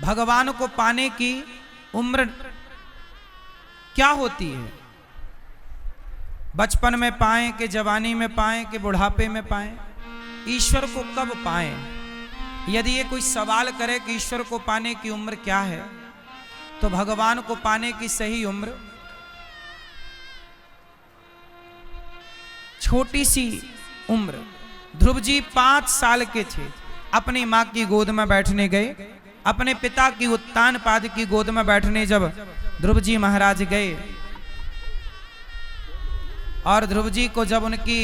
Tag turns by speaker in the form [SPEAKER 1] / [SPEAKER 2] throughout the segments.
[SPEAKER 1] भगवान को पाने की उम्र क्या होती है? बचपन में पाएं कि जवानी में पाएं कि बुढ़ापे में पाएं? ईश्वर को कब पाएं? यदि ये कोई सवाल करे कि ईश्वर को पाने की उम्र क्या है, तो भगवान को पाने की सही उम्र छोटी सी उम्र। ध्रुव जी 5 साल के थे, अपनी मां की गोद में बैठने गए। अपने पिता की उत्तानपाद की गोद में बैठने जब ध्रुव जी महाराज गए, और ध्रुव जी को जब उनकी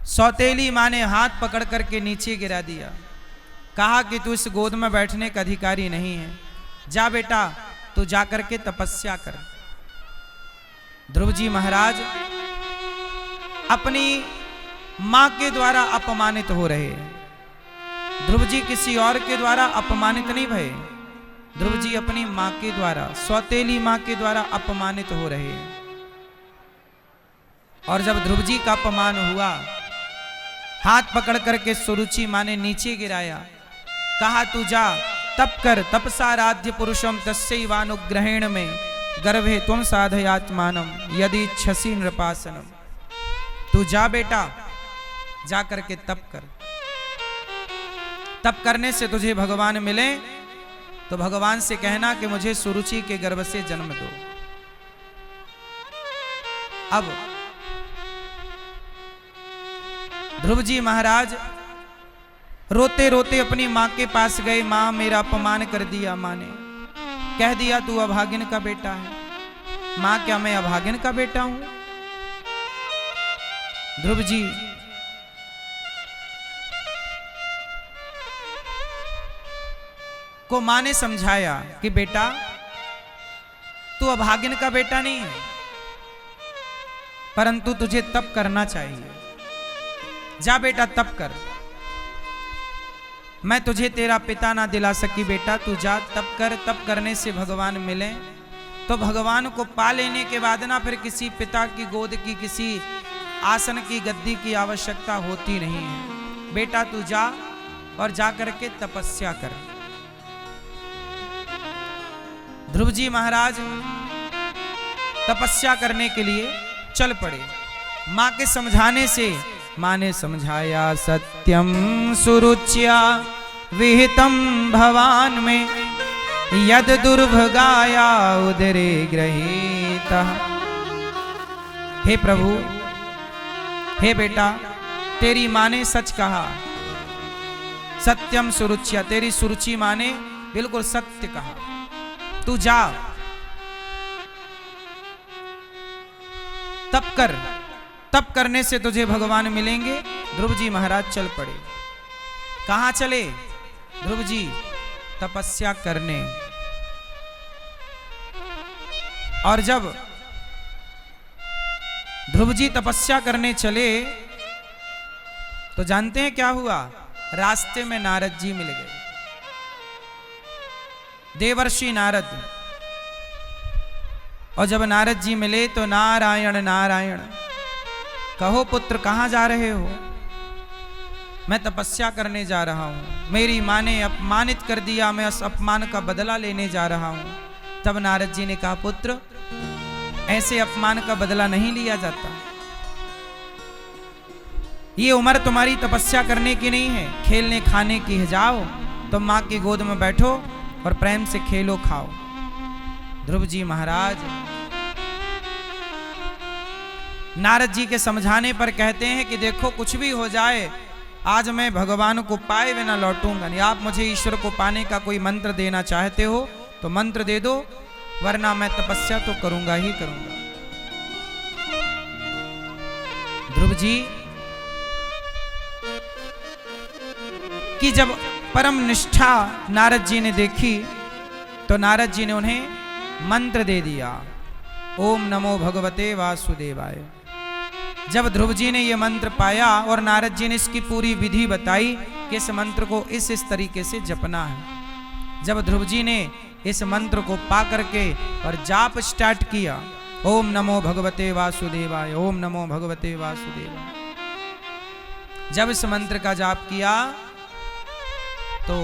[SPEAKER 1] सौतेली मां ने हाथ पकड़ करके नीचे गिरा दिया, कहा कि तू इस गोद में बैठने का अधिकारी नहीं है, जा बेटा तू जाकर के तपस्या कर। ध्रुव जी महाराज अपनी मां के द्वारा अपमानित हो रहे हैं। ध्रुव जी किसी और के द्वारा अपमानित नहीं भये, ध्रुव जी अपनी मां के द्वारा, सौतेली मां के द्वारा अपमानित हो रहे हैं। और जब ध्रुव जी का अपमान हुआ, हाथ पकड़ करके सुरुचि मां ने नीचे गिराया, कहा तू जा तप कर, तपसाराध्य पुरुषम तस्यैवानुग्रहेण में गर्भे त्वं साधयात्मानम यदि इच्छसि नृपासनम। तू जा बेटा, जा करके तप कर। तप करने से तुझे भगवान मिले तो भगवान से कहना कि मुझे सुरुचि के गर्भ से जन्म दो। अब ध्रुव जी महाराज रोते रोते अपनी मां के पास गए। मां मेरा अपमान कर दिया, मां ने कह दिया तू अभागिन का बेटा है। मां क्या मैं अभागिन का बेटा हूं? ध्रुव जी को मां ने समझाया कि बेटा तू अभागिन का बेटा नहीं है, परंतु तुझे तप करना चाहिए। जा बेटा तप कर। मैं तुझे तेरा पिता ना दिला सकी बेटा, तू जा तप कर। तप करने से भगवान मिले तो भगवान को पा लेने के बाद ना फिर किसी पिता की गोद की, किसी आसन की, गद्दी की आवश्यकता होती नहीं है। बेटा तू जा और जा करके तपस्या कर। ध्रुव जी महाराज तपस्या करने के लिए चल पड़े। मां के समझाने से मां ने समझाया, सत्यम सुरुच्या विहितम भवान में यद दुर्भगाया उदरे गृहीता। हे प्रभु, हे बेटा, तेरी मां ने सच कहा। सत्यम सुरुच्या, तेरी सुरुचि मां ने बिल्कुल सत्य कहा। तू जा तप कर, तप करने से तुझे भगवान मिलेंगे। ध्रुव जी महाराज चल पड़े। कहां चले ध्रुव जी? तपस्या करने। और जब ध्रुव जी तपस्या करने चले तो जानते हैं क्या हुआ? रास्ते में नारद जी मिल गए, देवर्षि नारद। और जब नारद जी मिले तो नारायण नारायण, कहो पुत्र कहां जा रहे हो? मैं तपस्या करने जा रहा हूं, मेरी मां ने अपमानित कर दिया, मैं उस अपमान का बदला लेने जा रहा हूं। तब नारद जी ने कहा, पुत्र ऐसे अपमान का बदला नहीं लिया जाता। ये उम्र तुम्हारी तपस्या करने की नहीं है, खेलने खाने की है। जाओ तुम मां की गोद में बैठो और प्रेम से खेलो खाओ। ध्रुव जी महाराज नारद जी के समझाने पर कहते हैं कि देखो कुछ भी हो जाए, आज मैं भगवान को पाए बिना लौटूंगा नहीं। आप मुझे ईश्वर को पाने का कोई मंत्र देना चाहते हो तो मंत्र दे दो, वरना मैं तपस्या तो करूंगा ही करूंगा। ध्रुव जी की जब परम निष्ठा नारद जी ने देखी तो नारद जी ने उन्हें मंत्र दे दिया, ओम नमो भगवते वासुदेवाय। जब ध्रुव जी ने यह मंत्र पाया और नारद जी ने इसकी पूरी विधि बताई कि इस मंत्र को इस तरीके से जपना है। जब ध्रुव जी ने इस मंत्र को पा करके और जाप स्टार्ट किया, ओम नमो भगवते वासुदेवाय, ओम नमो भगवते वासुदेवाय। जब इस मंत्र का जाप किया तो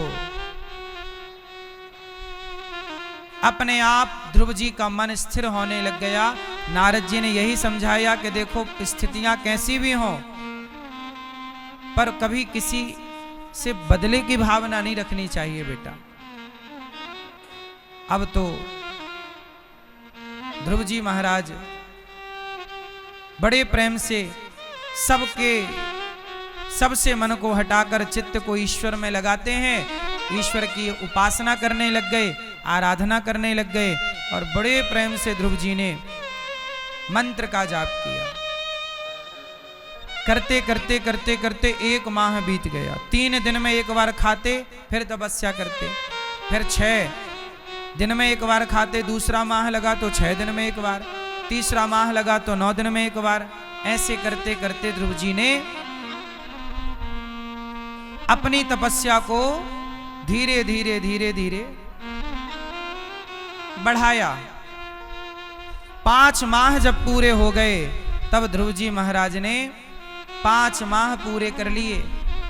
[SPEAKER 1] अपने आप ध्रुव जी का मन स्थिर होने लग गया। नारद जी ने यही समझाया कि देखो स्थितियां कैसी भी हों, पर कभी किसी से बदले की भावना नहीं रखनी चाहिए बेटा। अब तो ध्रुव जी महाराज बड़े प्रेम से सबसे मन को हटाकर चित्त को ईश्वर में लगाते हैं। ईश्वर की उपासना करने लग गए, आराधना करने लग गए और बड़े प्रेम से ध्रुव जी ने मंत्र का जाप किया। करते करते करते करते 1 माह बीत गया। 3 दिन में 1 बार खाते, फिर तपस्या करते, फिर 6 दिन में 1 बार खाते, दूसरा माह लगा तो 6 दिन में 1 बार, तीसरा माह लगा तो 9 दिन में 1 बार। ऐसे करते करते ध्रुव जी ने अपनी तपस्या को धीरे धीरे धीरे धीरे बढ़ाया। 5 माह जब पूरे हो गए तब ध्रुव जी महाराज ने 5 माह पूरे कर लिए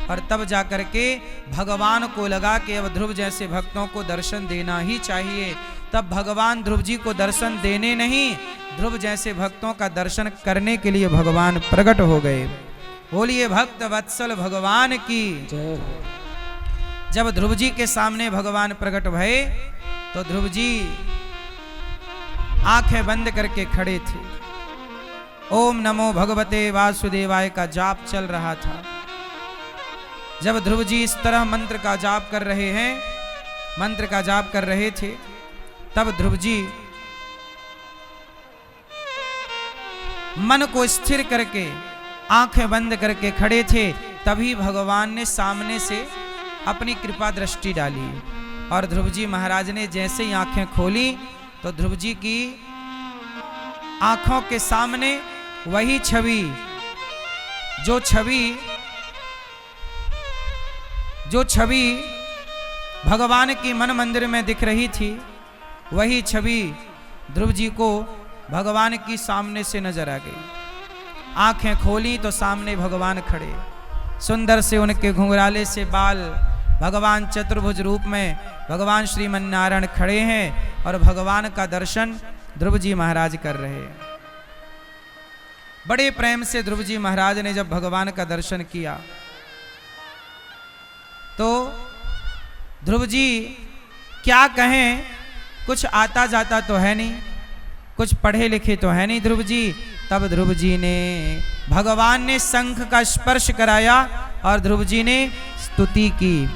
[SPEAKER 1] और तब जाकर के भगवान को लगा कि अब ध्रुव जैसे भक्तों को दर्शन देना ही चाहिए। तब भगवान ध्रुव जी को दर्शन देने नहीं, ध्रुव जैसे भक्तों का दर्शन करने के लिए भगवान प्रकट हो गए। बोलिए भक्त वत्सल भगवान की जय। जब ध्रुव जी के सामने भगवान प्रकट भये तो ध्रुव जी आंखें बंद करके खड़े थे। ओम नमो भगवते वासुदेवाय का जाप चल रहा था। जब ध्रुव जी इस तरह मंत्र का जाप कर रहे हैं, मंत्र का जाप कर रहे थे, तब ध्रुव जी मन को स्थिर करके आंखें बंद करके खड़े थे। तभी भगवान ने सामने से अपनी कृपा दृष्टि डाली और ध्रुव जी महाराज ने जैसे ही आंखें खोली तो ध्रुव जी की आंखों के सामने वही छवि, जो छवि भगवान की मन मंदिर में दिख रही थी, वही छवि ध्रुव जी को भगवान की सामने से नजर आ गई। आंखें खोली तो सामने भगवान खड़े, सुंदर से उनके घुंघराले से बाल, भगवान चतुर्भुज रूप में भगवान श्रीमन्नारायण खड़े हैं और भगवान का दर्शन ध्रुव जी महाराज कर रहे हैं। बड़े प्रेम से ध्रुव जी महाराज ने जब भगवान का दर्शन किया तो ध्रुव जी क्या कहें, कुछ आता जाता तो है नहीं, कुछ पढ़े लिखे तो है नहीं ध्रुव जी। तब ध्रुव जी ने, भगवान ने शंख का स्पर्श कराया और ध्रुव जी ने स्तुति की।